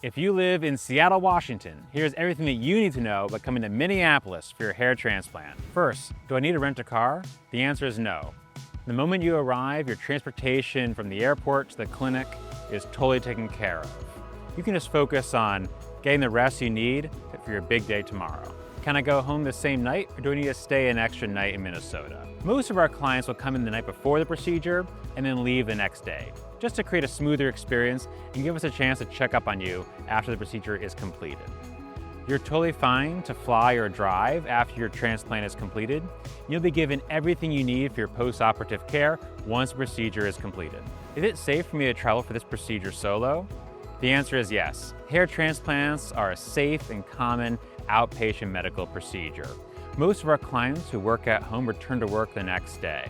If you live in Seattle, Washington, here's everything that you need to know about coming to Minneapolis for your hair transplant. First, do I need to rent a car? The answer is no. The moment you arrive, your transportation from the airport to the clinic is totally taken care of. You can just focus on getting the rest you need for your big day tomorrow. Can I go home the same night, or do I need to stay an extra night in Minnesota? Most of our clients will come in the night before the procedure and then leave the next day, just to create a smoother experience and give us a chance to check up on you after the procedure is completed. You're totally fine to fly or drive after your transplant is completed. You'll be given everything you need for your post-operative care once the procedure is completed. Is it safe for me to travel for this procedure solo? The answer is yes. Hair transplants are a safe and common outpatient medical procedure. Most of our clients who work at home return to work the next day.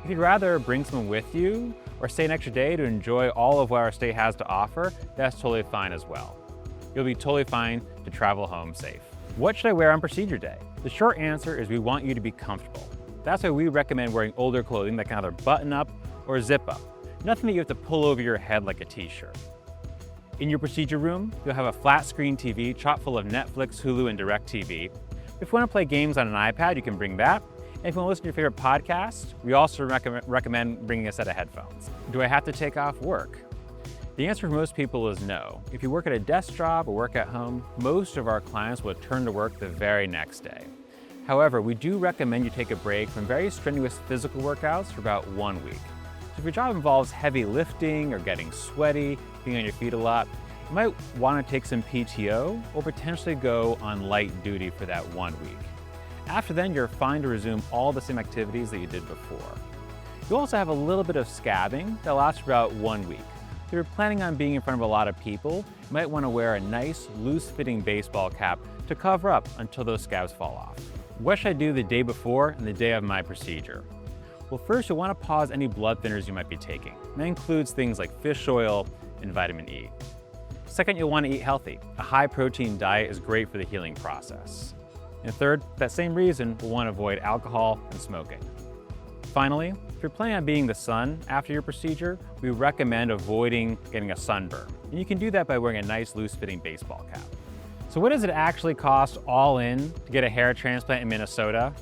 If you'd rather bring someone with you or stay an extra day to enjoy all of what our state has to offer, that's totally fine as well. You'll be totally fine to travel home safe. What should I wear on procedure day? The short answer is we want you to be comfortable. That's why we recommend wearing older clothing that can either button up or zip up. Nothing that you have to pull over your head like a t-shirt. In your procedure room, you'll have a flat screen TV chock full of Netflix, Hulu, and DirecTV. If you want to play games on an iPad, you can bring that. And if you want to listen to your favorite podcast, we also recommend bringing a set of headphones. Do I have to take off work? The answer for most people is no. If you work at a desk job or work at home, most of our clients will return to work the very next day. However, we do recommend you take a break from very strenuous physical workouts for about 1 week. So if your job involves heavy lifting or getting sweaty, being on your feet a lot, you might want to take some PTO or potentially go on light duty for that 1 week. After then, you're fine to resume all the same activities that you did before. You also have a little bit of scabbing that lasts for about 1 week. If you're planning on being in front of a lot of people, you might want to wear a nice, loose-fitting baseball cap to cover up until those scabs fall off. What should I do the day before and the day of my procedure? Well, first you'll want to pause any blood thinners you might be taking. That includes things like fish oil and vitamin E. Second, you'll want to eat healthy. A high-protein diet is great for the healing process. And third, for that same reason, we'll want to avoid alcohol and smoking. Finally, if you're planning on being in the sun after your procedure, we recommend avoiding getting a sunburn. And you can do that by wearing a nice, loose-fitting baseball cap. So what does it actually cost all in to get a hair transplant in Minnesota?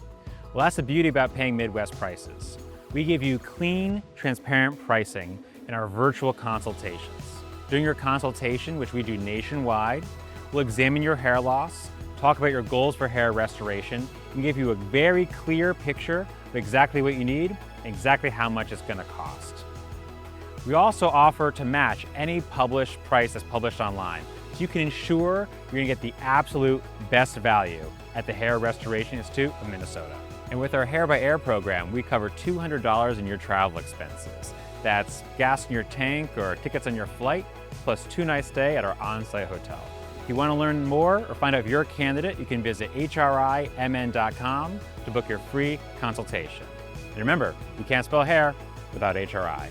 Well, that's the beauty about paying Midwest prices. We give you clean, transparent pricing in our virtual consultations. During your consultation, which we do nationwide, we'll examine your hair loss, talk about your goals for hair restoration, and give you a very clear picture of exactly what you need and exactly how much it's going to cost. We also offer to match any published price that's published online, so you can ensure you're going to get the absolute best value at the Hair Restoration Institute of Minnesota. And with our Hair by Air program, we cover $200 in your travel expenses. That's gas in your tank or tickets on your flight, plus 2 nights stay at our on-site hotel. If you want to learn more or find out if you're a candidate, you can visit hrimn.com to book your free consultation. And remember, you can't spell hair without HRI.